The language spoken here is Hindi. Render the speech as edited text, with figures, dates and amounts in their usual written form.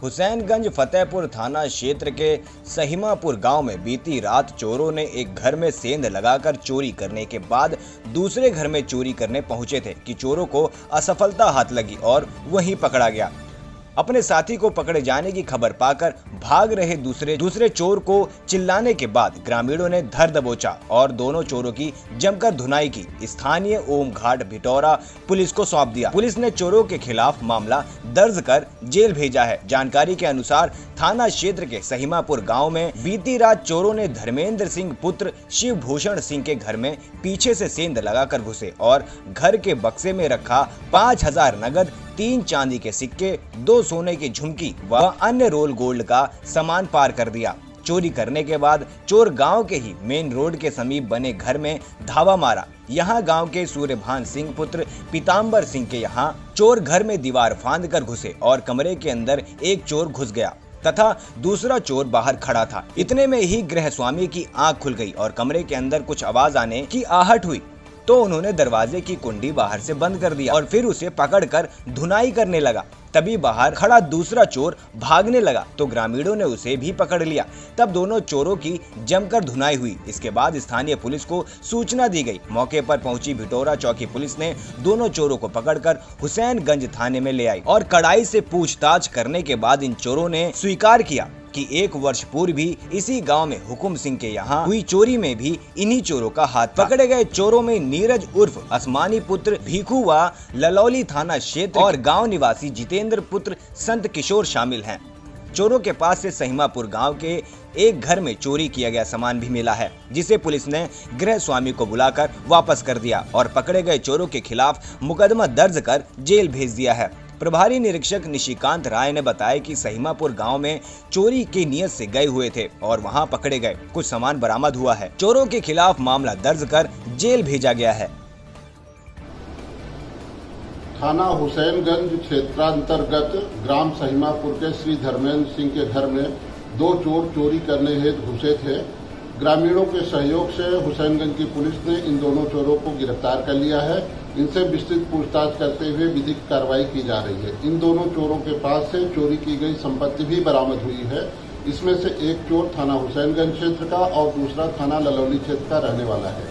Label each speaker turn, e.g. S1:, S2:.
S1: हुसैनगंज फतेहपुर थाना क्षेत्र के सहीमापुर गांव में बीती रात चोरों ने एक घर में सेंध लगाकर चोरी करने के बाद दूसरे घर में चोरी करने पहुंचे थे कि चोरों को असफलता हाथ लगी और वहीं पकड़ा गया। अपने साथी को पकड़े जाने की खबर पाकर भाग रहे दूसरे चोर को चिल्लाने के बाद ग्रामीणों ने धर दबोचा और दोनों चोरों की जमकर धुनाई की स्थानीय ओम घाट भिटौरा पुलिस को सौंप दिया। पुलिस ने चोरों के खिलाफ मामला दर्ज कर जेल भेजा है। जानकारी के अनुसार थाना क्षेत्र के सहीमापुर गांव में बीती रात चोरों ने धर्मेंद्र सिंह पुत्र शिव भूषण सिंह के घर में पीछे से सेंध लगाकर घुसे और घर के बक्से में रखा 5000 नगद, 3 चांदी के सिक्के, 2 सोने की झुमकी व अन्य रोल गोल्ड का सामान पार कर दिया। चोरी करने के बाद चोर गांव के ही मेन रोड के समीप बने घर में धावा मारा। यहां गांव के सूर्यभान सिंह पुत्र पीताम्बर सिंह के यहां चोर घर में दीवार फांद कर घुसे और कमरे के अंदर एक चोर घुस गया तथा दूसरा चोर बाहर खड़ा था। इतने में ही गृह स्वामी की आंख खुल गई और कमरे के अंदर कुछ आवाज आने की आहट हुई तो उन्होंने दरवाजे की कुंडी बाहर से बंद कर दिया और फिर उसे पकड़कर धुनाई करने लगा। तभी बाहर खड़ा दूसरा चोर भागने लगा तो ग्रामीणों ने उसे भी पकड़ लिया। तब दोनों चोरों की जमकर धुनाई हुई। इसके बाद स्थानीय पुलिस को सूचना दी गई। मौके पर पहुंची भिटौरा चौकी पुलिस ने दोनों चोरों को पकड़कर हुसैनगंज थाने में ले आई और कड़ाई से पूछताछ करने के बाद इन चोरों ने स्वीकार किया कि 1 वर्ष पूर्व भी इसी गांव में हुकुम सिंह के यहाँ हुई चोरी में भी इन्हीं चोरों का हाथ था। पकड़े गए चोरों में नीरज उर्फ आसमानी पुत्र भीखू व ललौली थाना क्षेत्र और गांव निवासी जितेंद्र पुत्र संत किशोर शामिल हैं। चोरों के पास से सहीमापुर गांव के एक घर में चोरी किया गया सामान भी मिला है, जिसे पुलिस ने गृह स्वामी को बुलाकर वापस कर दिया और पकड़े गए चोरों के खिलाफ मुकदमा दर्ज कर जेल भेज दिया है। प्रभारी निरीक्षक निशिकांत राय ने बताया कि सहीमापुर गांव में चोरी की नियत से गए हुए थे और वहां पकड़े गए कुछ सामान बरामद हुआ है। चोरों के खिलाफ मामला दर्ज कर जेल भेजा गया है।
S2: थाना हुसैनगंज क्षेत्रांतर्गत ग्राम सहीमापुर के श्री धर्मेंद्र सिंह के घर में 2 चोर चोरी करने हेतु घुसे थे। ग्रामीणों के सहयोग से हुसैनगंज की पुलिस ने इन दोनों चोरों को गिरफ्तार कर लिया है। इनसे विस्तृत पूछताछ करते हुए विधिक कार्रवाई की जा रही है। इन दोनों चोरों के पास से चोरी की गई संपत्ति भी बरामद हुई है। इसमें से एक चोर थाना हुसैनगंज क्षेत्र का और दूसरा थाना ललौली क्षेत्र का रहने वाला है।